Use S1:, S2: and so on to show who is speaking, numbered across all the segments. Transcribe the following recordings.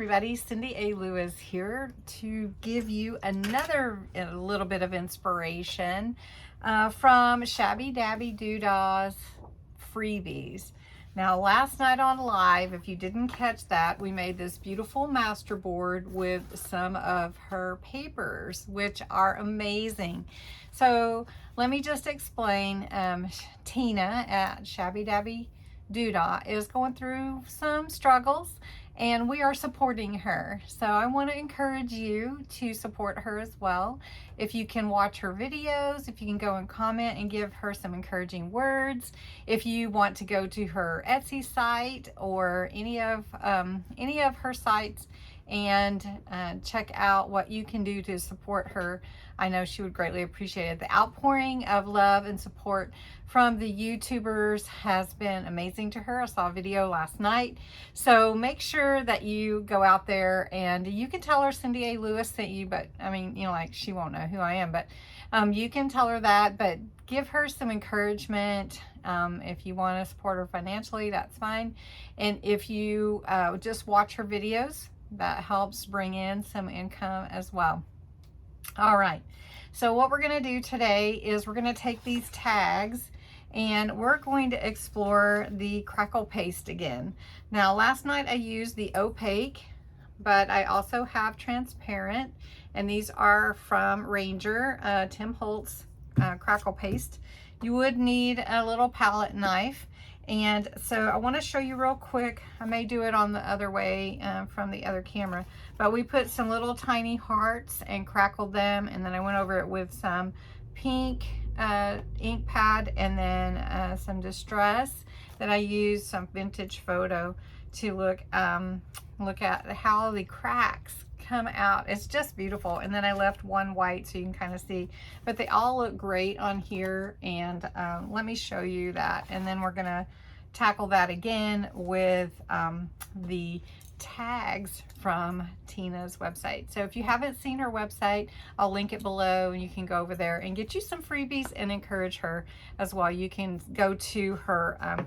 S1: everybody, Cindy A. Lewis here to give you another little bit of inspiration from Shabby Dabby Doodah's freebies. Now last night on live, if you didn't catch that, we made this beautiful masterboard with some of her papers, which are amazing. So let me just explain. Tina at Shabby Dabby Doodah is going through some struggles and we are supporting her. So I want to encourage you to support her as well. If you can watch her videos, if you can go and comment and give her some encouraging words, if you want to go to her Etsy site or any of her sites and check out what you can do to support her, I know she would greatly appreciate it. The outpouring of love and support from the YouTubers has been amazing to her. I saw a video last night. So make sure that you go out there and you can tell her Cindy A. Lewis sent you, but I mean, you know, like she won't know who I am, but you can tell her that, but give her some encouragement. If you want to support her financially, that's fine. And if you just watch her videos, that helps bring in some income as well. All right, so what we're going to do today is we're going to take these tags and we're going to explore the Crackle paste again. Now last night I used the opaque, but I also have transparent, and these are from Ranger, Tim Holtz Crackle paste. You would need a little palette knife. And so I want to show you real quick. I may do it on the other way from the other camera, but we put some little tiny hearts and crackled them, and then I went over it with some pink ink pad and then some distress that I used, some vintage photo to look at how the cracks come out. It's just beautiful. And then I left one white so you can kind of see, but they all look great on here. And let me show you that, and then we're gonna tackle that again with the tags from Tina's website. So if you haven't seen her website, I'll link it below and you can go over there and get you some freebies and encourage her as well. You can go to her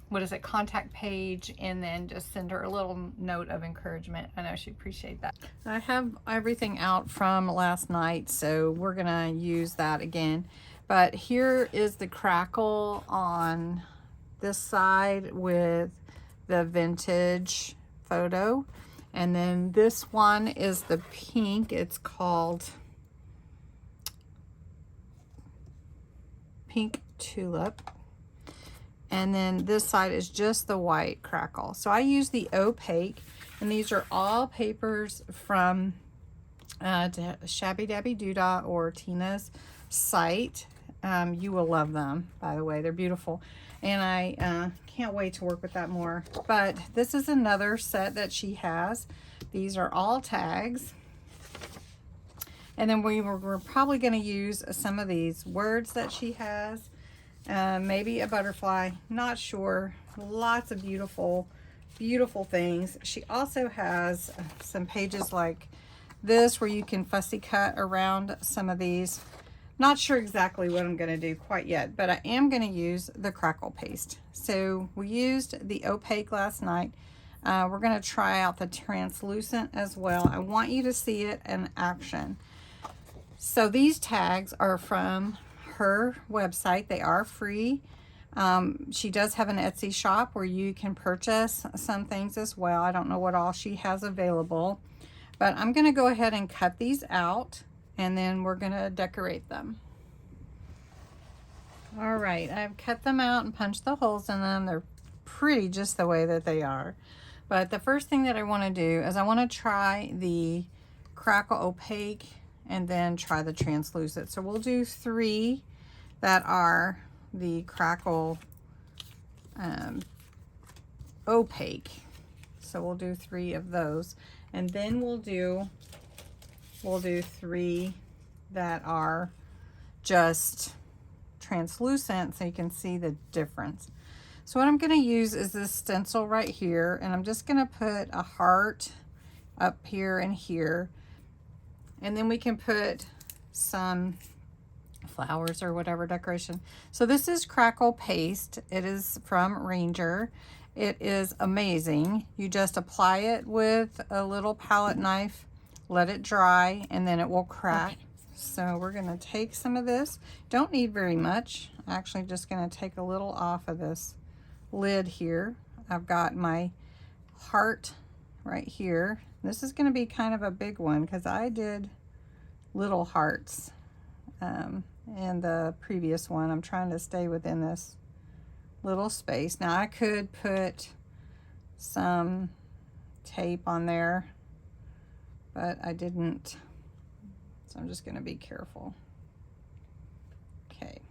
S1: what is it, contact page, and then just send her a little note of encouragement. I know she'd appreciate that. I have everything out from last night, so we're gonna use that again. But here is the Crackle on this side with the vintage photo, and then this one is the pink. It's called Pink Tulip. And then this side is just the white Crackle. So I use the opaque, and these are all papers from Shabby Dabby Doodah or Tina's site. You will love them, by the way. They're beautiful. And I can't wait to work with that more. But this is another set that she has. These are all tags. And then we're probably going to use some of these words that she has. Maybe a butterfly, not sure. Lots of beautiful things. She also has some pages like this where you can fussy cut around some of these. Not sure exactly what I'm going to do quite yet, but I am going to use the Crackle paste. So we used the opaque last night. We're going to try out the translucent as well. I want you to see it in action. So these tags are from her website. They are free. She does have an Etsy shop where you can purchase some things as well. I don't know what all she has available, but I'm going to go ahead and cut these out, and then we're going to decorate them. All right, I've cut them out and punched the holes in them. They're pretty just the way that they are. But the first thing that I want to do is I want to try the Crackle opaque and then try the translucent. So we'll do 3 that are the Crackle opaque. So we'll do 3 of those, and then we'll do 3 that are just translucent, so you can see the difference. So what I'm going to use is this stencil right here, and I'm just going to put a heart up here and here. And then we can put some flowers or whatever decoration. So this is Crackle paste. It is from Ranger, It is amazing. You just apply it with a little palette knife, let it dry, and then it will crack. Okay. So we're gonna take some of this. Don't need very much. Actually just gonna take a little off of this lid here. I've got my heart right here. This is gonna be kind of a big one because I did little hearts in the previous one. I'm trying to stay within this little space. Now I could put some tape on there, but I didn't, so I'm just going to be careful. Okay,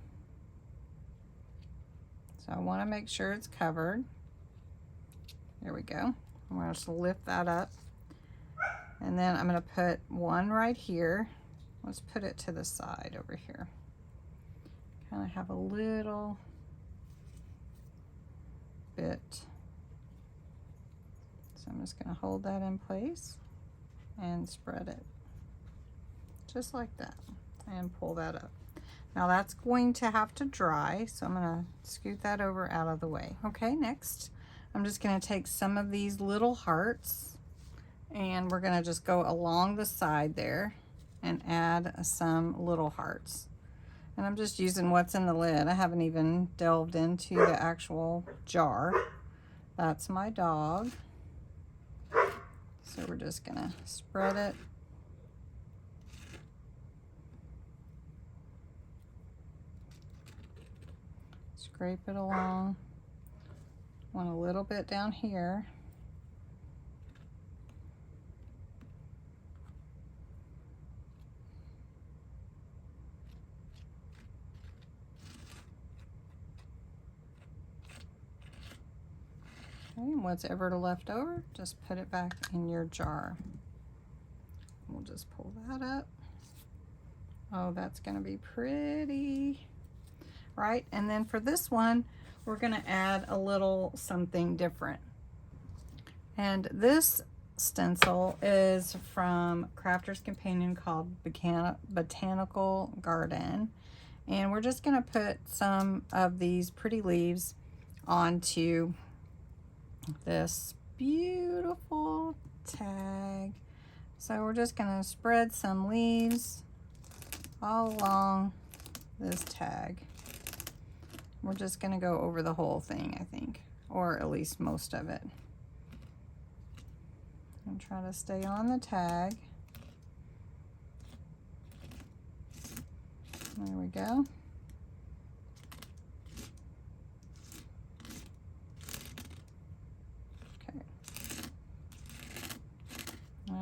S1: so I want to make sure it's covered. There we go. I'm going to just lift that up, and then I'm going to put one right here. Let's put it to the side over here. Kind of have a little bit. So I'm just going to hold that in place and spread it just like that and pull that up. Now that's going to have to dry, so I'm going to scoot that over out of the way. Okay, next I'm just going to take some of these little hearts and we're going to just go along the side there and add some little hearts. And I'm just using what's in the lid. I haven't even delved into the actual jar. That's my dog. So we're just gonna spread it. Scrape it along. Want a little bit down here. Okay, and what's ever left over, just put it back in your jar. We'll just pull that up. Oh, that's gonna be pretty, right? And then for this one, we're gonna add a little something different. And this stencil is from Crafter's Companion called Botanical Garden. And we're just gonna put some of these pretty leaves onto this beautiful tag. So we're just gonna spread some leaves all along this tag. We're just gonna go over the whole thing, I think, or at least most of it. And try to stay on the tag. There we go.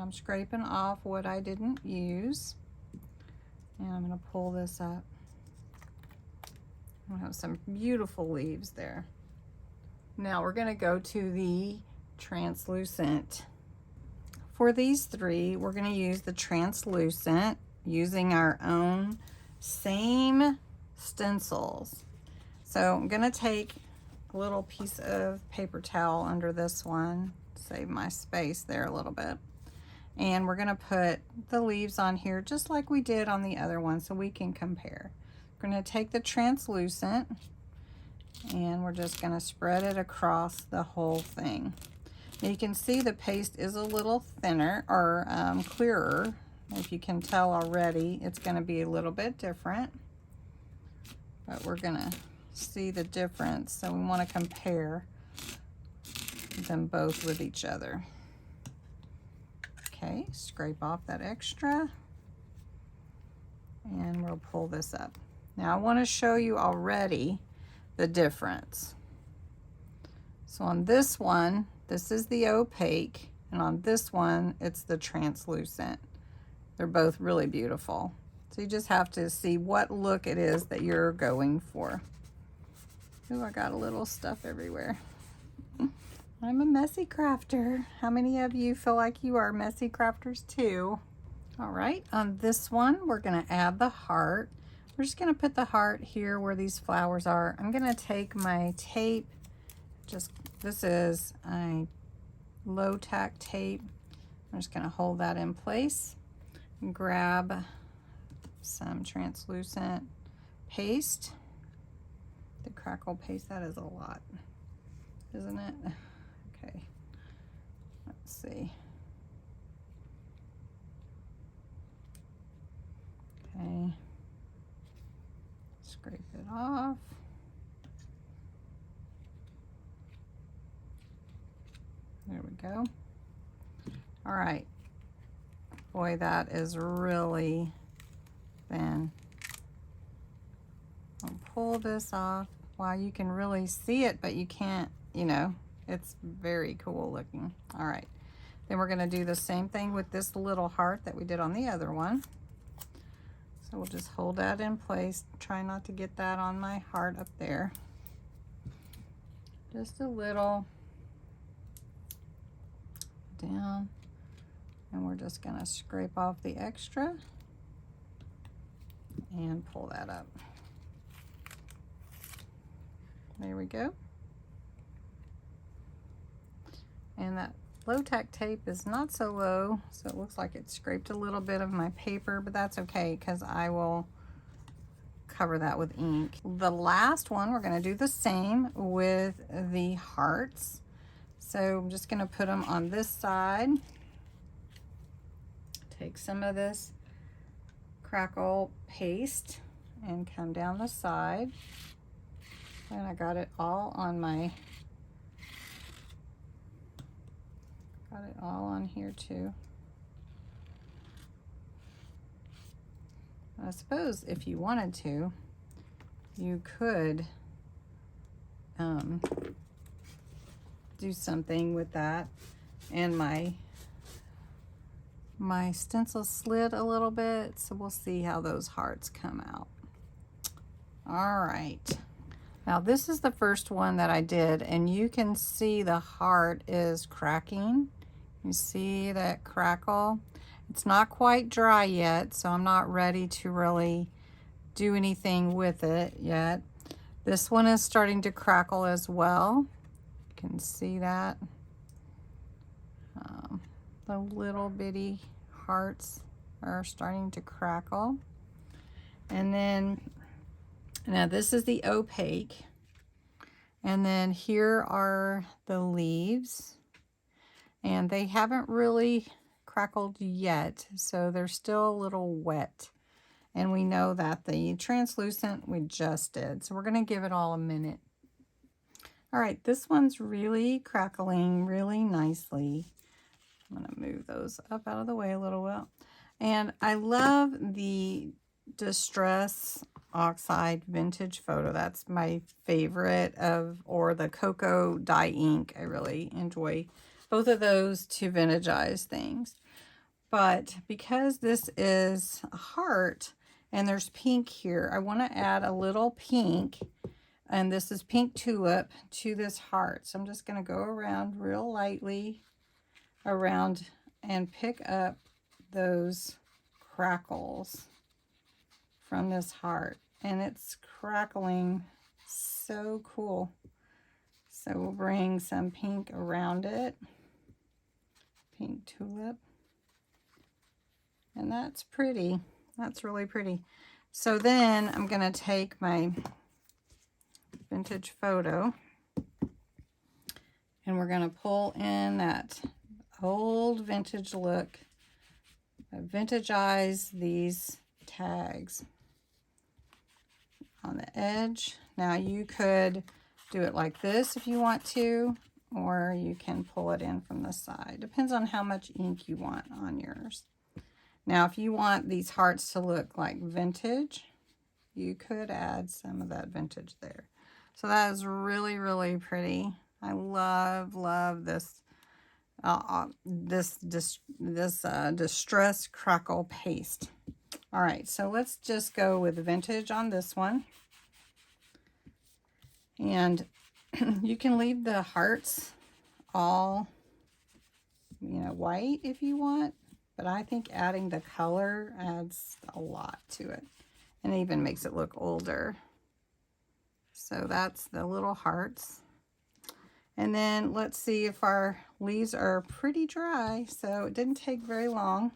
S1: I'm scraping off what I didn't use, and I'm going to pull this up. I have some beautiful leaves there. Now we're going to go to the translucent. For these three, we're going to use the translucent using our own same stencils. So I'm going to take a little piece of paper towel under this one, save my space there a little bit. And we're gonna put the leaves on here just like we did on the other one so we can compare. We're gonna take the translucent and we're just gonna spread it across the whole thing. Now you can see the paste is a little thinner or clearer. If you can tell already, it's gonna be a little bit different, but we're gonna see the difference. So we wanna compare them both with each other. Okay, scrape off that extra and we'll pull this up. Now I want to show you already the difference. So on this one, this is the opaque, and on this one, it's the translucent. They're both really beautiful. So you just have to see what look it is that you're going for. Ooh, I got a little stuff everywhere. I'm a messy crafter. How many of you feel like you are messy crafters too? All right, on this one, we're gonna add the heart. We're just gonna put the heart here where these flowers are. I'm gonna take my tape, this is a low tack tape. I'm just gonna hold that in place and grab some translucent paste. The Crackle paste, that is a lot. isn't it? Okay, let's see. Okay, scrape it off. There we go. All right. Boy, that is really thin. I'll pull this off. Wow, you can really see it, but you can't, you know, it's very cool looking. All right. Then we're gonna do the same thing with this little heart that we did on the other one. So we'll just hold that in place. Try not to get that on my heart up there. Just a little down. And we're just gonna scrape off the extra and pull that up. There we go. And that low tack tape is not so low, so it looks like it scraped a little bit of my paper, but that's okay because I will cover that with ink. The last one, we're gonna do the same with the hearts. So I'm just gonna put them on this side. Take some of this Crackle paste and come down the side. And I got it all on here too. I suppose if you wanted to, you could do something with that. And my stencil slid a little bit, so we'll see how those hearts come out. All right. Now this is the first one that I did, and you can see the heart is cracking. You see that crackle? It's not quite dry yet, so I'm not ready to really do anything with it yet. This one is starting to crackle as well. You can see that. The little bitty hearts are starting to crackle. And then, now this is the opaque. And then here are the leaves. And they haven't really crackled yet, so they're still a little wet. And we know that the translucent we just did. So we're gonna give it all a minute. All right, this one's really crackling really nicely. I'm gonna move those up out of the way a little bit. And I love the Distress Oxide Vintage Photo. That's my favorite or the Cocoa Dye Ink. I really enjoy both of those to vintagize things. But because this is a heart and there's pink here, I want to add a little pink, and this is Pink Tulip, to this heart. So I'm just going to go around real lightly around and pick up those crackles from this heart, and it's crackling so cool. So we'll bring some pink around it, Pink Tulip, and that's pretty. That's really pretty. So then I'm going to take my Vintage Photo and we're going to pull in that old vintage look. Vintagize these tags on the edge. Now you could do it like this if you want to, or you can pull it in from the side. Depends on how much ink you want on yours. Now if you want these hearts to look like vintage, you could add some of that vintage there. So that is really, really pretty. I love this Distress Crackle paste. All right, so let's just go with vintage on this one. And you can leave the hearts all, white if you want, but I think adding the color adds a lot to it and even makes it look older. So that's the little hearts. And then let's see if our leaves are pretty dry. So it didn't take very long.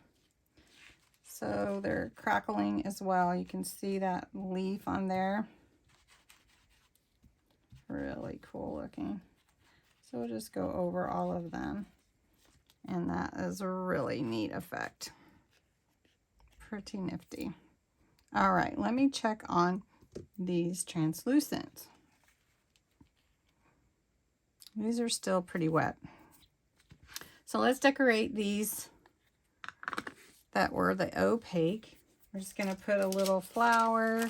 S1: So they're crackling as well. You can see that leaf on there. Really cool looking. So we'll just go over all of them. And that is a really neat effect. Pretty nifty. All right, let me check on these translucent. These are still pretty wet. So let's decorate these that were the opaque. We're just going to put a little flower.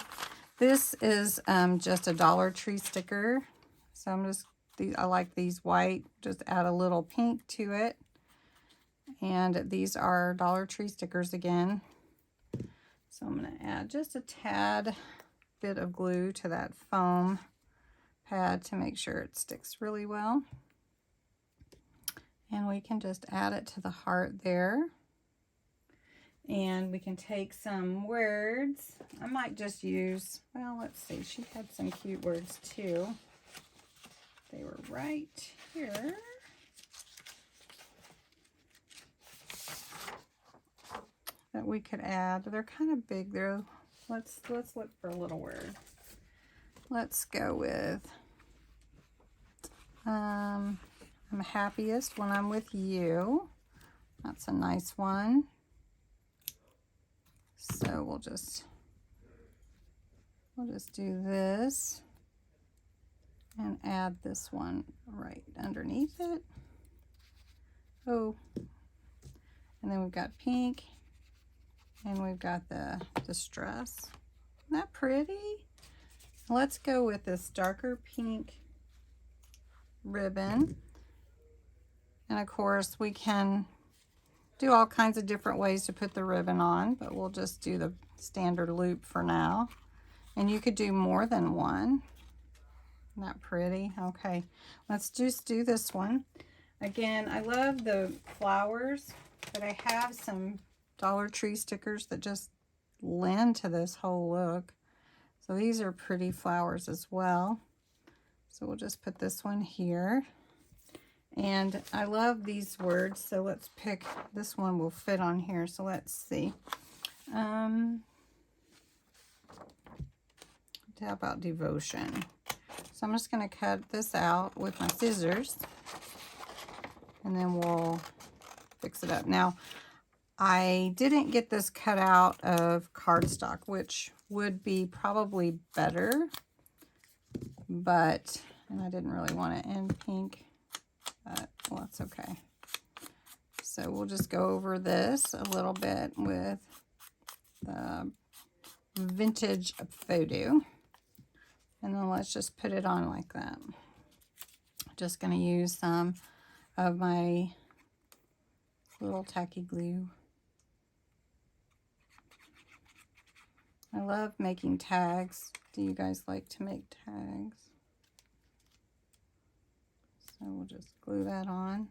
S1: This is just a Dollar Tree sticker. So I like these white. Just add a little pink to it. And these are Dollar Tree stickers again. So I'm going to add just a tad bit of glue to that foam pad to make sure it sticks really well. And we can just add it to the heart there. And we can take some words. I might just use, well, let's see, she had some cute words too. They were right here. That we could add. They're kind of big there. Let's look for a little word. Let's go with I'm happiest when I'm with you. That's a nice one. So we'll just do this and add this one right underneath it. Oh, and then we've got pink, and we've got the distress. Isn't that pretty? Let's go with this darker pink ribbon. And of course we can do all kinds of different ways to put the ribbon on, but we'll just do the standard loop for now. And you could do more than one. Isn't that pretty? Okay, let's just do this one. Again, I love the flowers, but I have some Dollar Tree stickers that just lend to this whole look. So these are pretty flowers as well. So we'll just put this one here. And I love these words, so let's pick, this one will fit on here, so let's see. How about devotion? So I'm just going to cut this out with my scissors, and then we'll fix it up. Now, I didn't get this cut out of cardstock, which would be probably better, but, and I didn't really want it in pink, but well, that's okay. So we'll just go over this a little bit with the vintage photo, and then let's just put it on like that. Just going to use some of my little tacky glue. I love making tags. Do you guys like to make tags? So we'll just glue that on.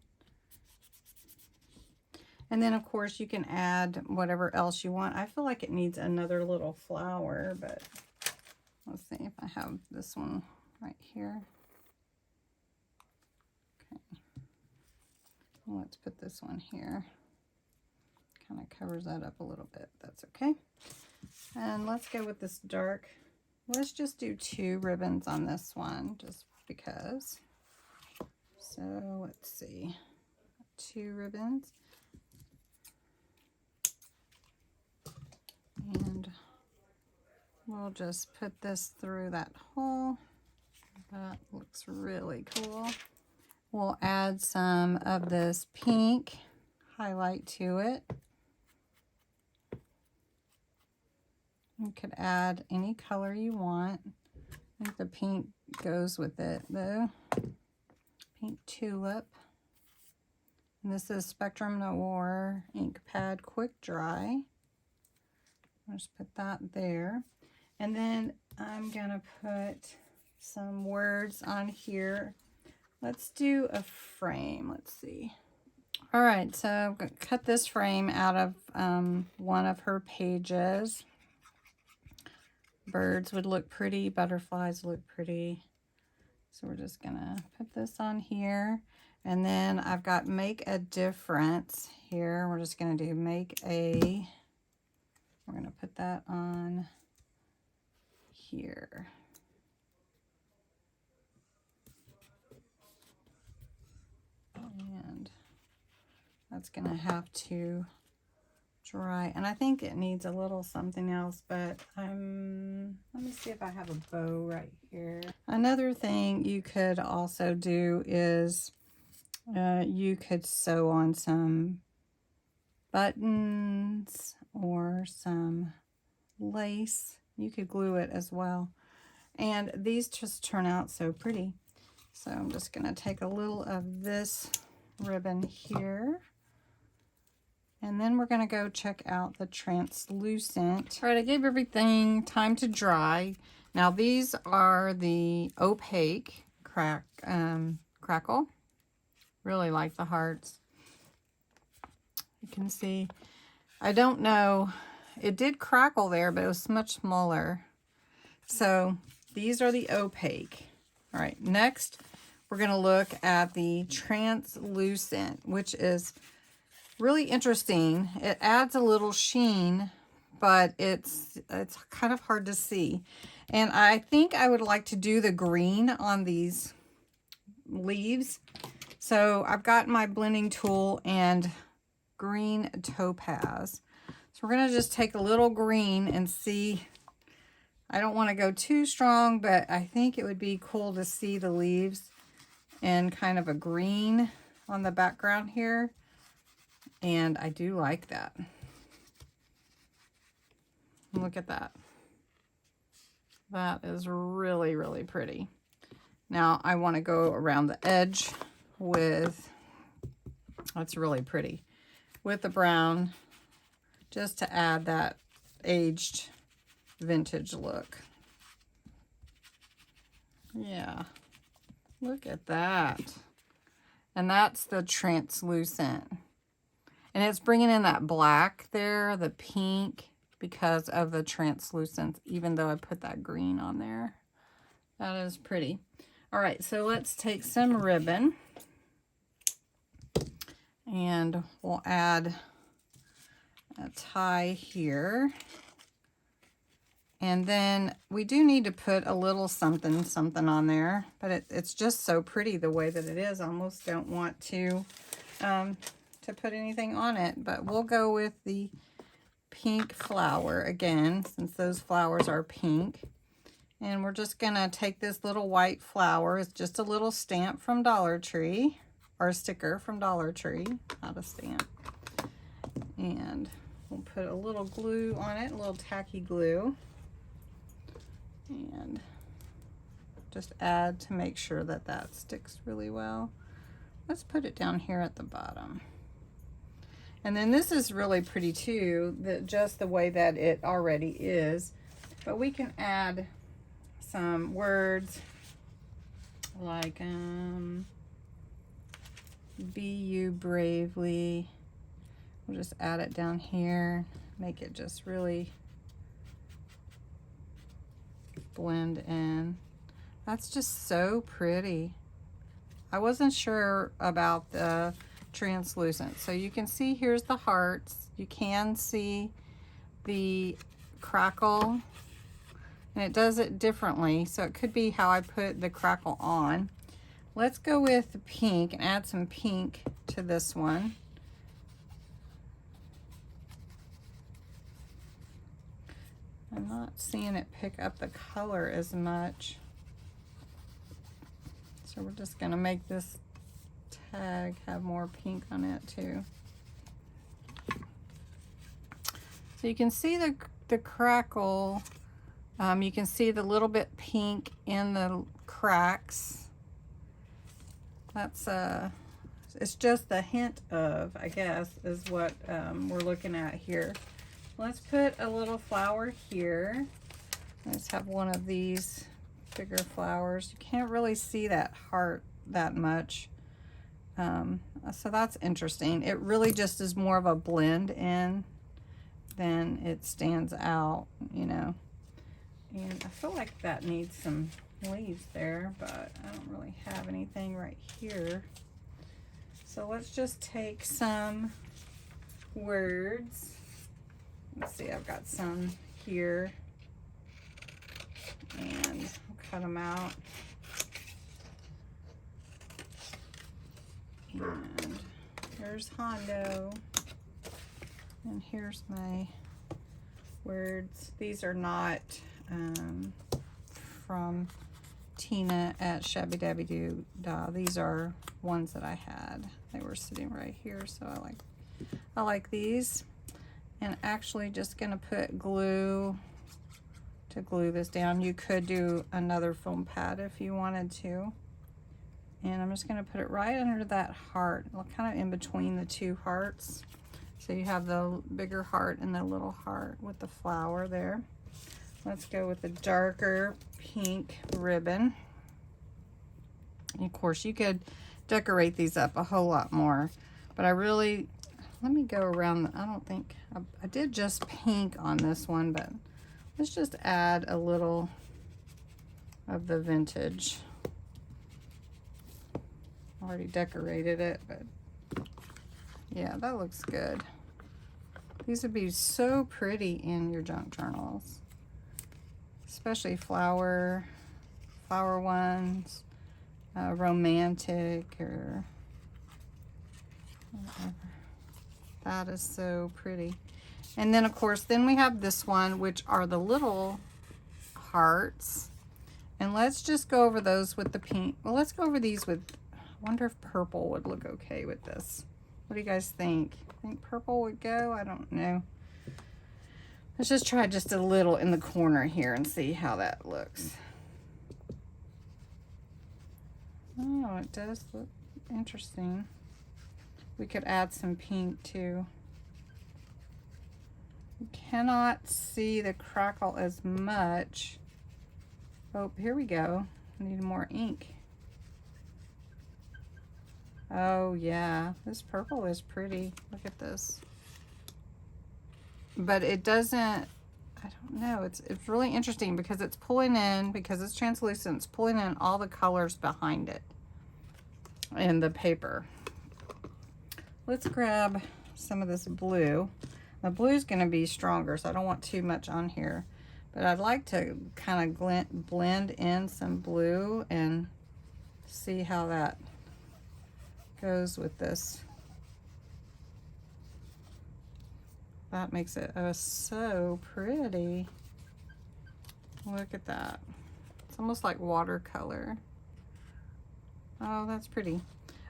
S1: And then of course you can add whatever else you want. I feel like it needs another little flower, but let's see if I have this one right here. Okay. Let's put this one here. Kind of covers that up a little bit. That's okay. And let's go with this dark. Let's just do 2 ribbons on this one, just because. So let's see. 2 ribbons. And we'll just put this through that hole. That looks really cool. We'll add some of this pink highlight to it. You could add any color you want. I think the pink goes with it though. Pink tulip. And this is Spectrum Noir ink pad quick dry. I'll just put that there. And then I'm gonna put some words on here. Let's do a frame. Let's see. All right, so I'm gonna cut this frame out of one of her pages. Birds would look pretty, butterflies look pretty. So we're just gonna put this on here. And then I've got make a difference here. We're just gonna do make a, we're gonna put that on here. That's gonna have to dry, and I think it needs a little something else, but let me see if I have a bow right here. Another thing you could also do is you could sew on some buttons or some lace. You could glue it as well, and these just turn out so pretty. So I'm just going to take a little of this ribbon here, and then we're going to go check out the translucent. All right, I gave everything time to dry. Now these are the opaque Crackle. Really like the hearts. You can see, I don't know, it did crackle there, but it was much smaller. So these are the opaque. All right, next we're going to look at the translucent, which is really interesting. It adds a little sheen, but it's kind of hard to see. And I think I would like to do the green on these leaves. So I've got my blending tool and green topaz. So we're going to just take a little green and see. I don't want to go too strong, but I think it would be cool to see the leaves in kind of a green on the background here. And I do like that. Look at that. That is really, really pretty. Now I want to go around the edge with, that's really pretty, with the brown, just to add that aged vintage look. Yeah, look at that. And that's the translucent. And it's bringing in that black there, the pink, because of the translucent, even though I put that green on there. That is pretty. All right, so let's take some ribbon and we'll add a tie here. And then we do need to put a little something on there, but it's just so pretty the way that it is. I almost don't want to put anything on it, but we'll go with the pink flower again, since those flowers are pink. And we're just gonna take this little white flower. It's just a little stamp from Dollar Tree, or a sticker from Dollar Tree, not a stamp. And we'll put a little glue on it, a little tacky glue. And just add to make sure that that sticks really well. Let's put it down here at the bottom. And then this is really pretty too, just the way that it already is. But we can add some words like be you bravely. We'll just add it down here, make it just really blend in. That's just so pretty. I wasn't sure about the translucent. So you can see here's the hearts. You can see the crackle, and it does it differently. So it could be how I put the crackle on. Let's go with the pink and add some pink to this one. I'm not seeing it pick up the color as much. So we're just gonna make this tag have more pink on it too. So you can see the crackle. You can see the little bit pink in the cracks. That's it's just a hint of, I guess, is what we're looking at here. Let's put a little flower here. Let's have one of these bigger flowers. You can't really see that heart that much. So that's interesting. It really just is more of a blend in than it stands out, you know. And I feel like that needs some leaves there, but I don't really have anything right here. So let's just take some words. Let's see, I've got some here, and I'll cut them out. And Here's Hondo. And here's my words. These are not from Tina at Shabby Dabby Doo Dah. These are ones that I had. They were sitting right here, so I like these. And actually just gonna put glue to glue this down. You could do another foam pad if you wanted to. And I'm just gonna put it right under that heart, kind of in between the two hearts. So you have the bigger heart and the little heart with the flower there. Let's go with the darker pink ribbon. And of course, you could decorate these up a whole lot more, but let me go around. I don't think, I did just pink on this one, but let's just add a little of the vintage. Already decorated it, but yeah, that looks good. These would be so pretty in your junk journals, especially flower ones, romantic or whatever. That is so pretty. And then of course, then we have this one, which are the little hearts. And let's just go over those with the pink. Well, let's go over these with, I wonder if purple would look okay with this. What do you guys think? Think purple would go? I don't know. Let's just try just a little in the corner here and see how that looks. Oh, it does look interesting. We could add some pink too. You cannot see the crackle as much. Oh, here we go. I need more ink. Oh yeah, this purple is pretty. Look at this. But it doesn't, I don't know, it's really interesting because it's pulling in, because it's translucent, it's pulling in all the colors behind it in the paper. Let's grab some of this blue. The blue is going to be stronger, so I don't want too much on here. But I'd like to kind of blend in some blue and see how that goes with this. That makes it so pretty. Look at that. It's almost like watercolor. Oh, that's pretty.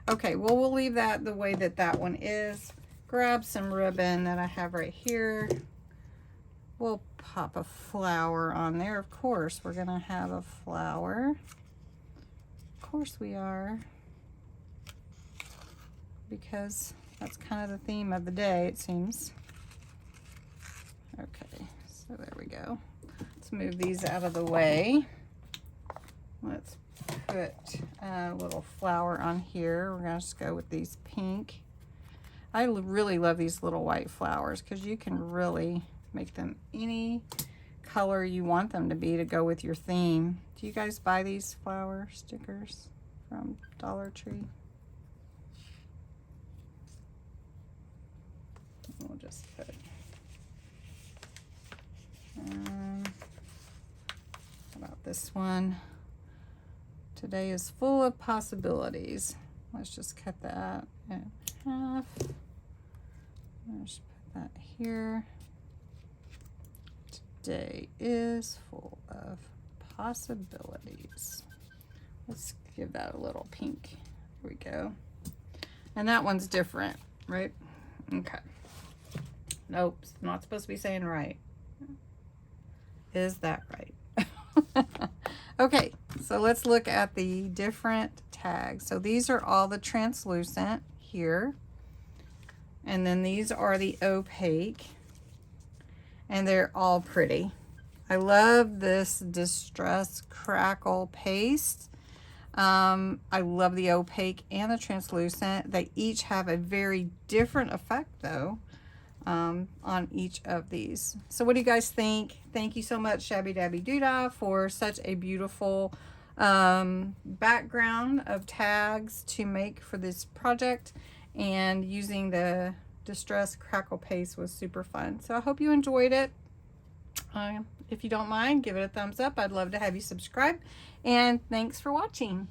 S1: Okay, well, we'll leave that the way that that one is. Grab some ribbon that I have right here. We'll pop a flower on there. Of course, we're gonna have a flower. Of course we are. Because that's kind of the theme of the day, it seems. Okay, so there we go. Let's move these out of the way. Let's put a little flower on here. We're gonna just go with these pink. I really love these little white flowers because you can really make them any color you want them to be to go with your theme. Do you guys buy these flower stickers from Dollar Tree? We'll just put how about this one? Today is full of possibilities. Let's just cut that in half. Let's put that here. Today is full of possibilities. Let's give that a little pink. Here we go. And that one's different, right? Okay. Nope, not supposed to be saying right. Is that right? Okay, so let's look at the different tags. So these are all the translucent here. And then these are the opaque. And they're all pretty. I love this Distress Crackle paste. I love the opaque and the translucent. They each have a very different effect though. On each of these. So what do you guys think? Thank you so much, Shabby Dabby Doo Dah, for such a beautiful background of tags to make for this project, and using the Distress Crackle paste was super fun. So I hope you enjoyed it. If you don't mind, give it a thumbs up. I'd love to have you subscribe, and thanks for watching.